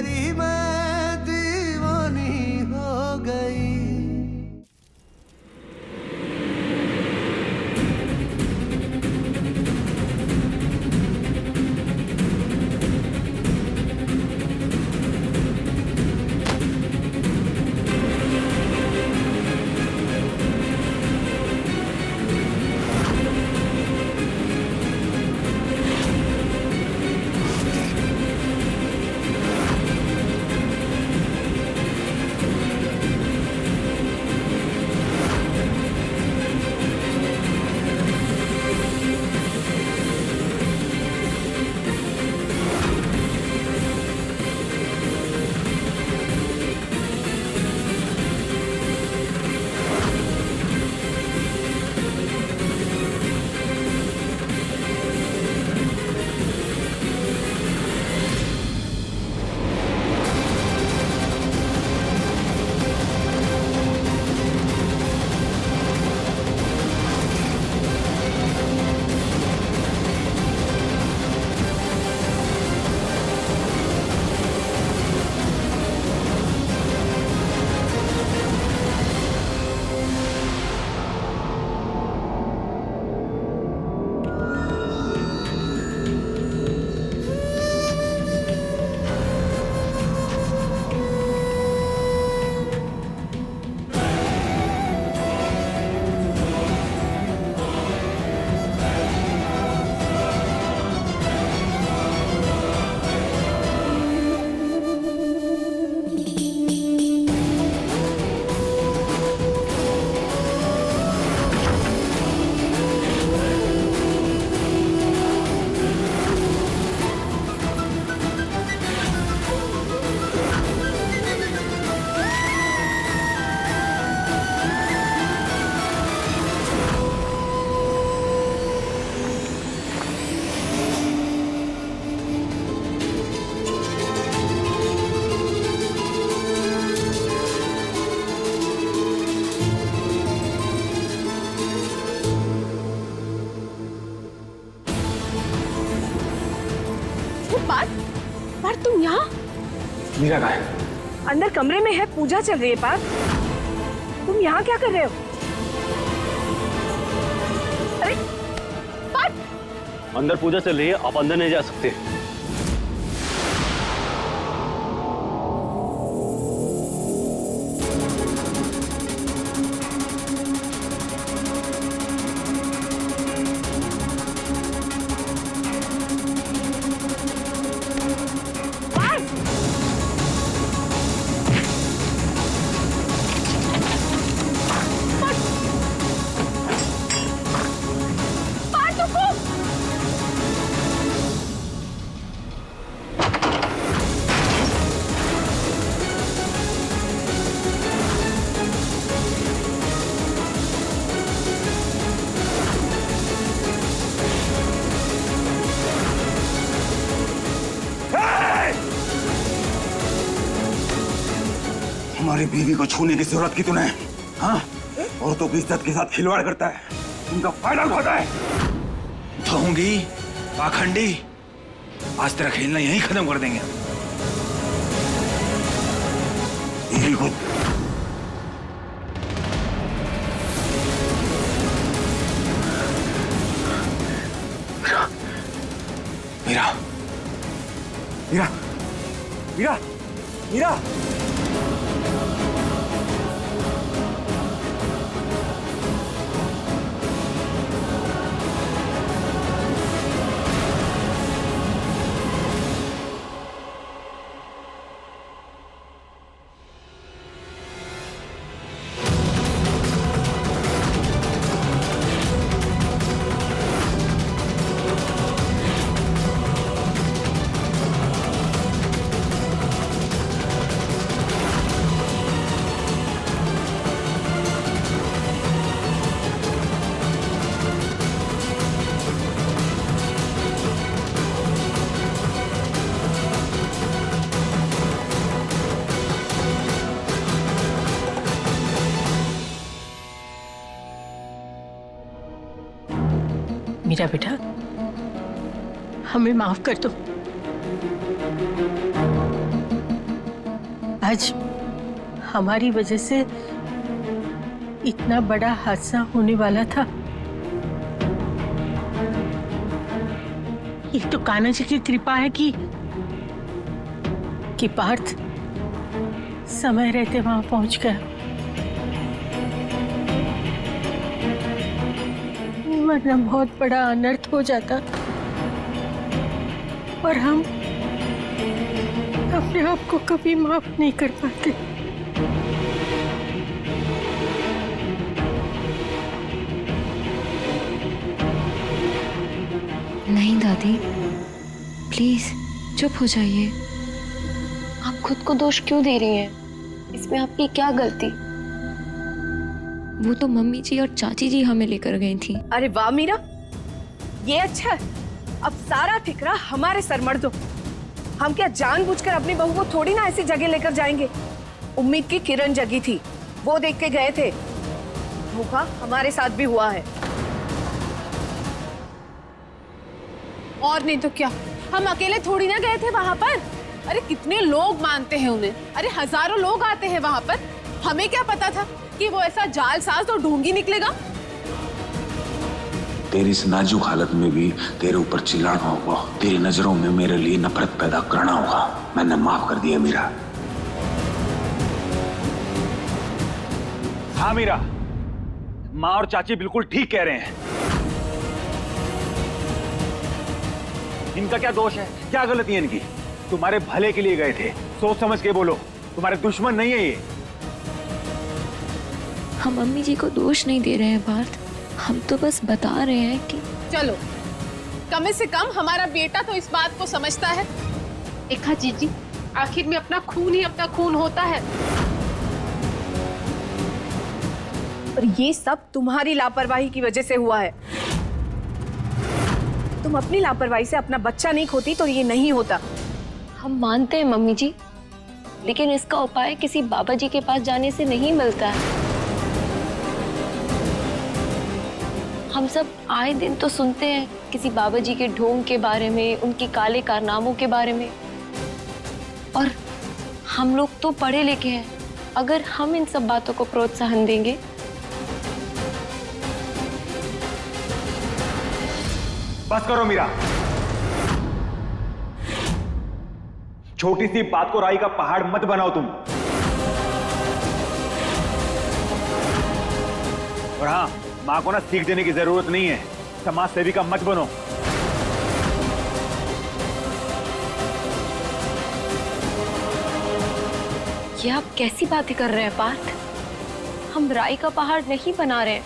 तेरी मैं दीवानी हो गई। पार्थ, तुम यहाँ? मीरा कहाँ है? अंदर कमरे में है, पूजा चल रही है। पार्थ, तुम यहाँ क्या कर रहे हो? अरे पार्थ! अंदर पूजा चल रही है, आप अंदर नहीं जा सकते। हमारी बीवी को छूने की जरूरत की तूने? हाँ? औरतों की इज्जत के साथ खिलवाड़ करता है, उनका फायदा उठाता है। ढोंगी, पाखंडी, आज तेरा खेलना यहीं खत्म कर देंगे। बीवी को मीरा, मीरा, मीरा, मीरा, मीरा बेटा, हमें माफ कर दो। आज हमारी वजह से इतना बड़ा हादसा होने वाला था। ये तो कान्हा जी की कृपा है कि पार्थ समय रहते वहां पहुंच गया, वरना बहुत बड़ा अनर्थ हो जाता और हम अपने आप को कभी माफ नहीं कर पाते। नहीं दादी, प्लीज चुप हो जाइए। आप खुद को दोष क्यों दे रही हैं? इसमें आपकी क्या गलती? वो तो मम्मी जी और चाची जी हमें लेकर गई थी। अरे वाह मीरा, ये अच्छा है। अब सारा ठिकरा हमारे सर मर दो। हम क्या जानबूझकर अपनी बहू को थोड़ी ना ऐसी जगह लेकर जाएंगे। उम्मीद की किरण जगी थी, वो देख के गए थे। धोखा हमारे साथ भी हुआ है। और नहीं तो क्या, हम अकेले थोड़ी ना गए थे वहां पर। अरे कितने लोग मानते हैं उन्हें, अरे हजारों लोग आते हैं वहां पर। हमें क्या पता था कि वो ऐसा जालसाज और ढोंगी निकलेगा। तेरी इस नाजुक हालत में भी तेरे ऊपर चिल्लाना होगा, तेरी नजरों में मेरे लिए नफरत पैदा करना होगा। मैंने माफ कर दिया मीरा। हाँ मीरा, माँ और चाची बिल्कुल ठीक कह रहे हैं। इनका क्या दोष है, क्या गलती है इनकी? तुम्हारे भले के लिए गए थे, सोच समझ के बोलो। तुम्हारे दुश्मन नहीं है ये। हम मम्मी जी को दोष नहीं दे रहे हैं पार्थ, हम तो बस बता रहे हैं कि चलो, कम से कम हमारा बेटा तो इस बात को समझता है। देखा जीजी, आखिर में अपना खून ही अपना खून होता है। और ये सब तुम्हारी लापरवाही की वजह से हुआ है। तुम अपनी लापरवाही से अपना बच्चा नहीं खोती तो ये नहीं होता। हम मानते हैं मम्मी जी, लेकिन इसका उपाय किसी बाबा जी के पास जाने से नहीं मिलता है। हम सब आए दिन तो सुनते हैं किसी बाबा जी के ढोंग के बारे में, उनके काले कारनामों के बारे में। और हम लोग तो पढ़े लिखे हैं, अगर हम इन सब बातों को प्रोत्साहन देंगे बस करो मीरा। छोटी सी बात को राई का पहाड़ मत बनाओ तुम। और हाँ, मां को ना सीख देने की जरूरत नहीं है। समाज सेविका मत बनो। ये आप कैसी बातें कर रहे हैं पार्थ? हम राई का पहाड़ नहीं बना रहे हैं।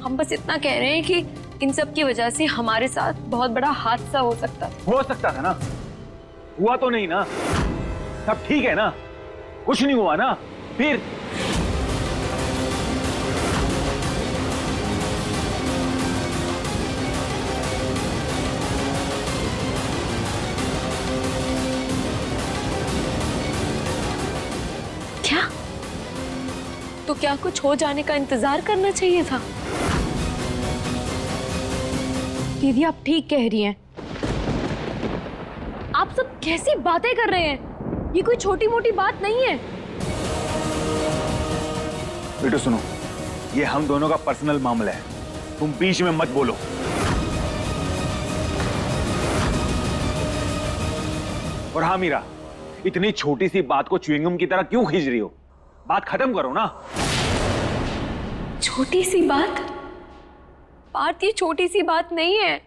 हम बस इतना कह रहे हैं कि इन सब की वजह से हमारे साथ बहुत बड़ा हादसा हो सकता था ना। हुआ तो नहीं ना, सब ठीक है ना, कुछ नहीं हुआ ना। फिर क्या? तो क्या कुछ हो जाने का इंतजार करना चाहिए था? दीदी आप ठीक कह रही हैं। आप सब कैसी बातें कर रहे हैं? ये कोई छोटी मोटी बात नहीं है। बेटो सुनो, ये हम दोनों का पर्सनल मामला है, तुम बीच में मत बोलो। और हाँ मीरा, इतनी छोटी सी बात को च्युइंगम की तरह क्यों खींच रही हो? बात खत्म करो ना। छोटी सी बात? पार्थ, ये छोटी सी बात नहीं है।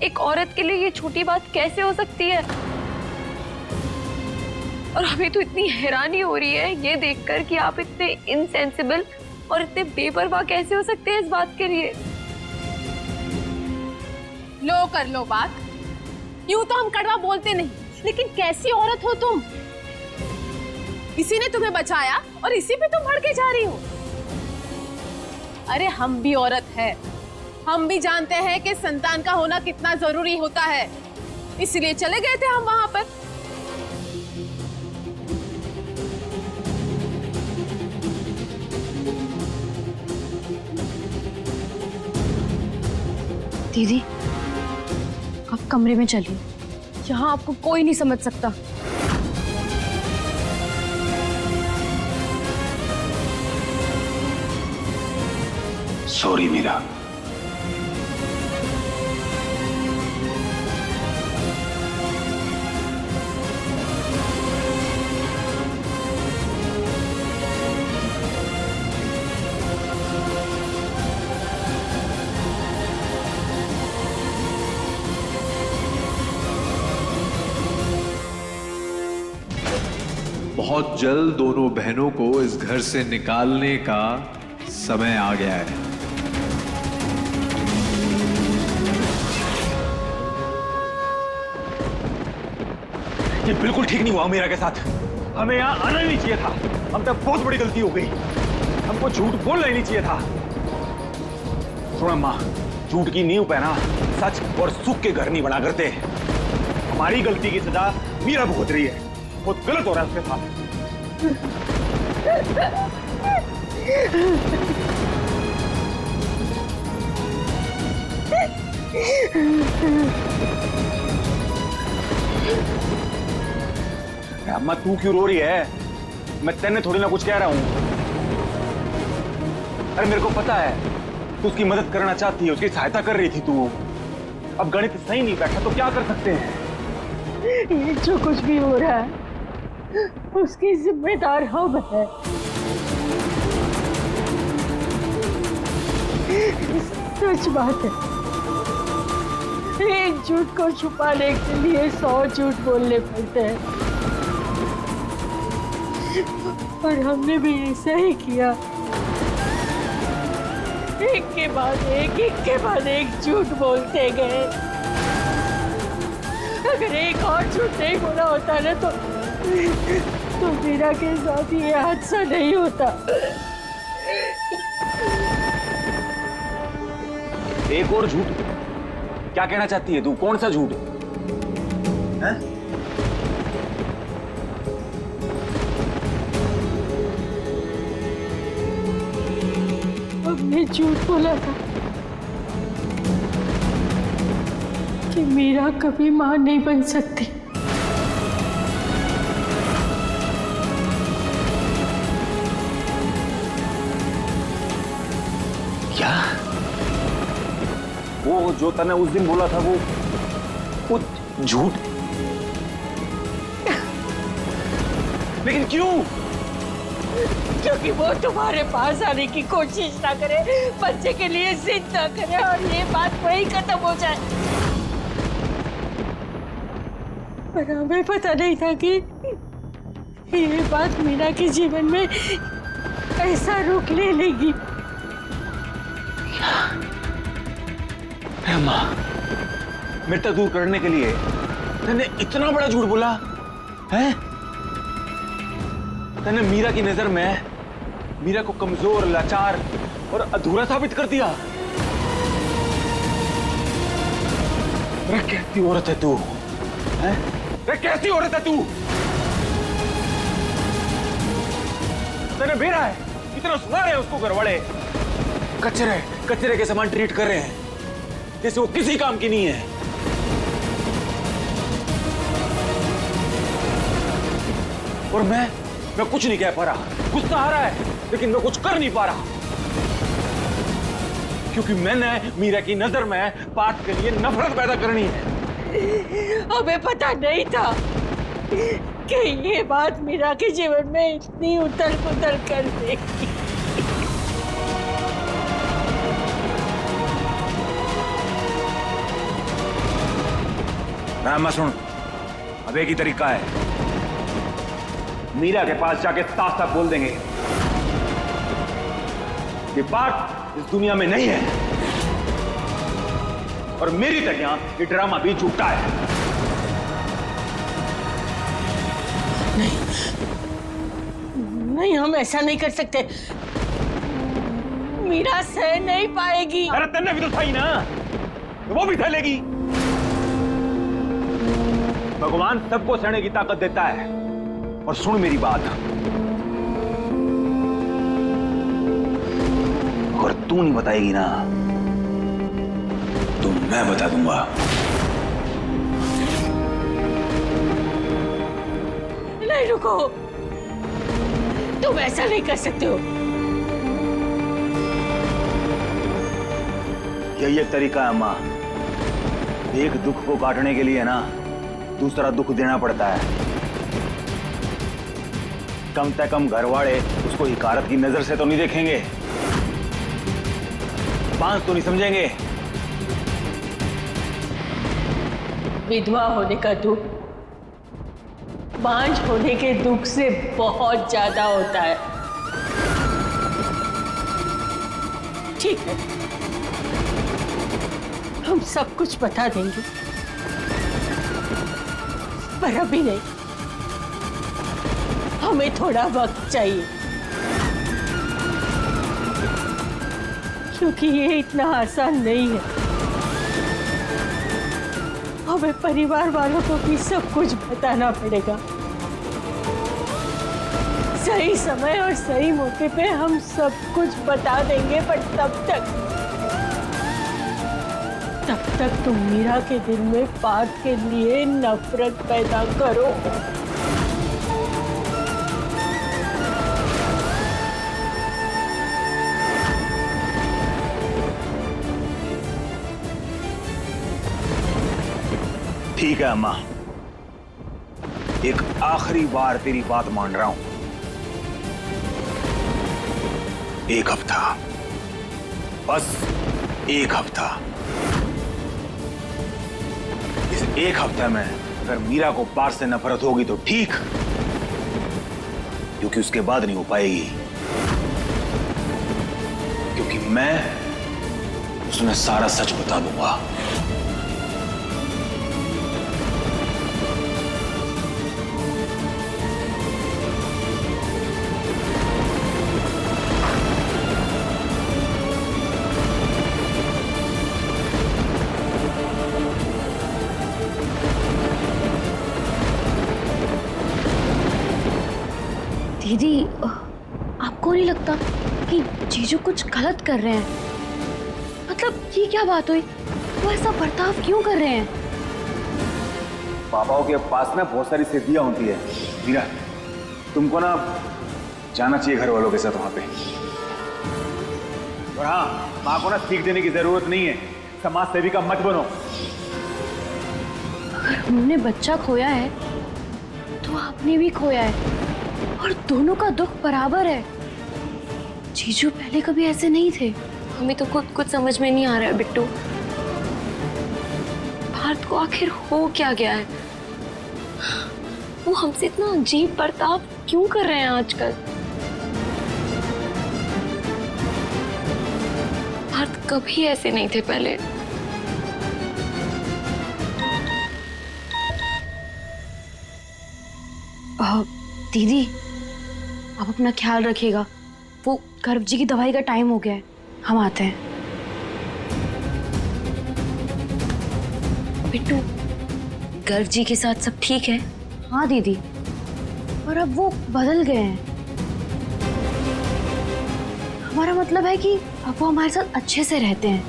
एक औरत के लिए ये छोटी बात कैसे हो सकती है? और हमें तो इतनी हैरानी हो रही है ये देखकर कि आप इतने इनसेंसिबल और इतने बेपरवाह कैसे हो सकते हैं इस बात के लिए। लो कर लो बात। यूं तो हम कड़वा बोलते नहीं, लेकिन कैसी औरत हो तुम? इसी ने तुम्हें बचाया और इसी पे तुम भड़के जा रही हो। अरे हम भी औरत है, हम भी जानते हैं कि संतान का होना कितना जरूरी होता है, इसलिए चले गए थे हम वहां पर। दीदी, आप कमरे में चलिए। यहाँ आपको कोई नहीं समझ सकता। सॉरी मीरा। बहुत जल्द दोनों बहनों को इस घर से निकालने का समय आ गया है। ये बिल्कुल ठीक नहीं हुआ मीरा के साथ। हमें यहाँ आना ही नहीं चाहिए था। हम तक बहुत बड़ी गलती हो गई। हमको झूठ बोलना ही नहीं चाहिए था। सुनो अम्मा, झूठ की नींव पे ना सच और सुख के घर नहीं बना करते। हमारी गलती की सजा मीरा भुगत रही है। बहुत गलत हो रहा है उसके साथ। अम्मा तू क्यों रो रही है? मैं तेने थोड़ी ना कुछ कह रहा हूं। अरे मेरे को पता है तू उसकी मदद करना चाहती है, उसकी सहायता कर रही थी तू। अब गणित सही नहीं बैठा तो क्या कर सकते हैं? ये जो कुछ भी हो रहा है उसकी जिम्मेदार हम है। सच बात है, एक झूठ को छुपाने के लिए 100 झूठ बोलने पड़ते हैं और हमने भी ऐसा ही किया। एक के बाद एक झूठ बोलते गए। अगर एक और झूठ नहीं बोला होता ना तो मीरा के साथ ये हादसा नहीं होता। एक और झूठ? क्या कहना चाहती है तू? कौन सा झूठ है? हमने झूठ बोला था कि मीरा कभी मां नहीं बन सकती। क्या? वो जो तने उस दिन बोला था वो झूठ? लेकिन क्यों? क्योंकि वो तुम्हारे पास आने की कोशिश ना करे, बच्चे के लिए जिद ना करे और ये बात वही खत्म हो जाए। पर हमें पता नहीं था कि ये बात मीरा के जीवन में ऐसा रुख ले लेगी। अम्मा, मेरे तक दूर करने के लिए तूने इतना बड़ा झूठ बोला है? तूने मीरा की नजर में मीरा को कमजोर, लाचार और अधूरा साबित कर दिया। अरे कैसी औरत है तू? हैं? अरे कैसी औरत है तू? तूने भेजा है, इतना सुना रहे हैं उसको घरवाले कचरे के समान ट्रीट कर रहे हैं जैसे वो किसी काम की नहीं है। और मैं कुछ नहीं कह पा रहा। गुस्सा आ रहा है लेकिन मैं कुछ कर नहीं पा रहा क्योंकि मैंने मीरा की नजर में पार्थ के लिए नफरत पैदा करनी है। हमें पता नहीं था कि ये बात मीरा के जीवन में इतनी उथल पुथल कर देगी। मैं सुन, अब एक ही तरीका है। मीरा के पास जाके साफ साफ बोल देंगे कि पार्थ इस दुनिया में नहीं है और मेरी तरह ये ड्रामा भी झूठा है। नहीं, हम ऐसा नहीं कर सकते। मीरा सह नहीं पाएगी। अरे तन्ने भी तो सही ना, वो भी सहलेगी। भगवान सबको सहने की ताकत देता है। और सुन मेरी बात, अगर तू नहीं बताएगी ना तो मैं बता दूंगा। नहीं, रुको, तुम ऐसा नहीं कर सकते हो। यही एक तरीका है अम्मा। एक दुख को काटने के लिए ना दूसरा दुख देना पड़ता है। कम से कम घर वाले उसको हिकारत की नजर से तो नहीं देखेंगे, बांस तो नहीं समझेंगे। विधवा होने का दुख बांझ होने के दुख से बहुत ज्यादा होता है। ठीक है, हम सब कुछ बता देंगे, पर अभी नहीं। हमें थोड़ा वक्त चाहिए, क्योंकि ये इतना आसान नहीं है। हमें परिवार वालों को भी सब कुछ बताना पड़ेगा। सही समय और सही मौके पे हम सब कुछ बता देंगे, पर तब तक तुम मीरा के दिल में पार्थ के लिए नफरत पैदा करो। ठीक है अम्मा, एक आखिरी बार तेरी बात मान रहा हूं। एक हफ्ता, बस एक हफ्ता। इस एक हफ्ते में अगर मीरा को पार्थ से नफरत होगी तो ठीक, क्योंकि उसके बाद नहीं हो पाएगी। क्योंकि मैं उसमें सारा सच बता दूंगा। दीदी, आपको नहीं लगता कि जीजू कुछ गलत कर रहे हैं? मतलब ये क्या बात हुई? वो ऐसा बर्ताव क्यों कर रहे हैं? पापाओं के पास ना बहुत सारी सिद्धियां होती है मीरा, तुमको ना जाना चाहिए घर वालों के साथ वहां पे। और हाँ, माँ को ना सीख देने की जरूरत नहीं है, समाज सेविका मत बनो। अगर उन्होंने बच्चा खोया है तो आपने भी खोया है, और दोनों का दुख बराबर है। जीजू पहले कभी ऐसे नहीं थे। हमें तो खुद कुछ समझ में नहीं आ रहा है बिट्टू। पार्थ को आखिर हो क्या गया है? वो हमसे इतना अजीब बर्ताव क्यों कर रहे हैं आजकल? पार्थ कभी ऐसे नहीं थे पहले। दीदी, आप अपना ख्याल रखिएगा। वो गर्भ जी की दवाई का टाइम हो गया है, हम आते हैं। बिट्टू, गर्भ जी के साथ सब ठीक है? हाँ दीदी, और अब वो बदल गए हैं। हमारा मतलब है कि अब वो हमारे साथ अच्छे से रहते हैं।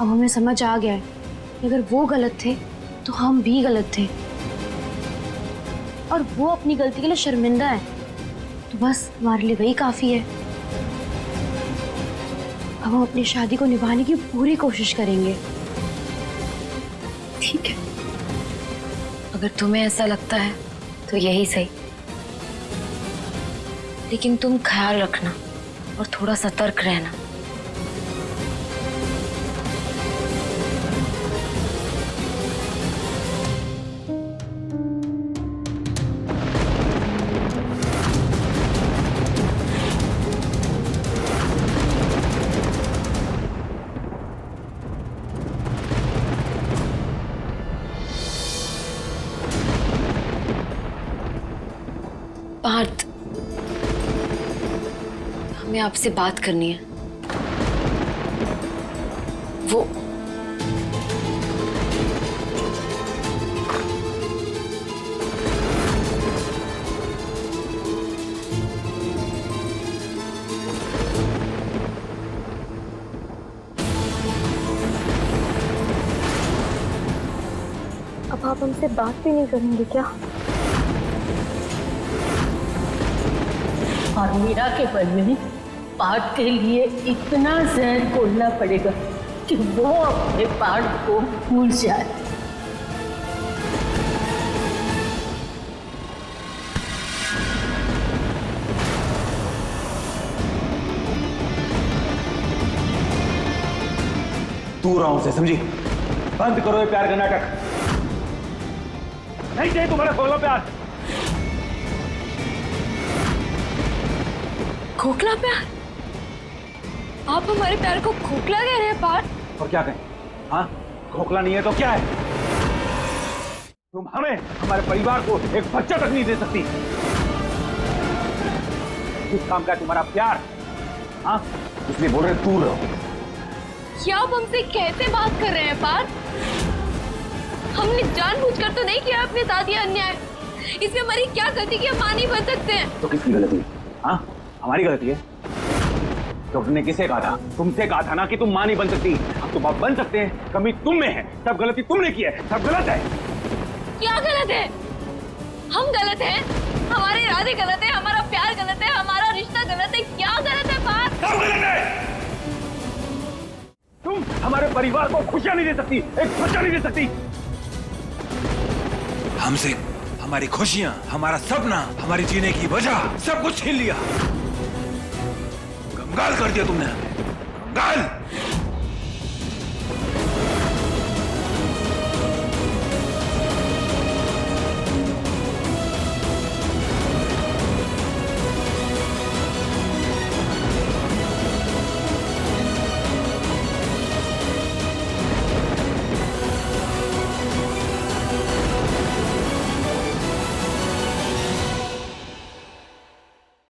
अब हमें समझ आ गया है कि अगर वो गलत थे तो हम भी गलत थे, और वो अपनी गलती के लिए शर्मिंदा है, तो बस हमारे लिए वही काफी है। अब हम अपनी शादी को निभाने की पूरी कोशिश करेंगे। ठीक है, अगर तुम्हें ऐसा लगता है तो यही सही, लेकिन तुम ख्याल रखना और थोड़ा सतर्क रहना। पार्थ, हमें आपसे बात करनी है। वो अब आप हमसे बात भी नहीं करेंगे क्या? और मीरा के मन में पार्थ के लिए इतना जहर घोलना पड़ेगा कि वो अपने पार्थ को भूल जाए। दूर रहो से, समझी? बंद करो ये प्यार का नाटक। नहीं चाहिए तुम्हारा खोखला प्यार। खोखला प्यार? आप हमारे प्यार को खोखला कह रहे हैं पार्थ? और क्या कहें? हाँ, खोखला नहीं है तो क्या है? तुम हमें, हमारे परिवार को एक बच्चा तक नहीं दे सकती। किस काम का है तुम्हारा प्यार? हाँ, इसलिए बोल रहे दूर रहो। क्या आप हमसे कैसे बात कर रहे हैं पार्थ? हमने जानबूझकर तो नहीं किया अपने साथ ये अन्याय। इसमें हमारी क्या गलती की हम मां नहीं बन सकते हैं? तो किसकी गलती है? हाँ, हमारी गलती है। डॉक्टर ने किसे कहा था? तुमसे कहा था ना कि तुम मां नहीं बन सकती। अब तुम आप बन सकते हैं, कमी तुम में है। सब गलती तुमने की है, सब गलत है। क्या गलत है? हम गलत हैं? हमारे इरादे गलत है, हमारा प्यार गलत है, हमारा रिश्ता गलत है। क्या गलत है पार्थ? सब गलत है। तुम हमारे परिवार को खुशियां नहीं दे सकती, एक बच्चा नहीं दे सकती। हमसे हमारी खुशियां, हमारा सपना, हमारी जीने की वजह सब कुछ छीन लिया। कंगाल कर दिया तुमने हमें, कंगाल।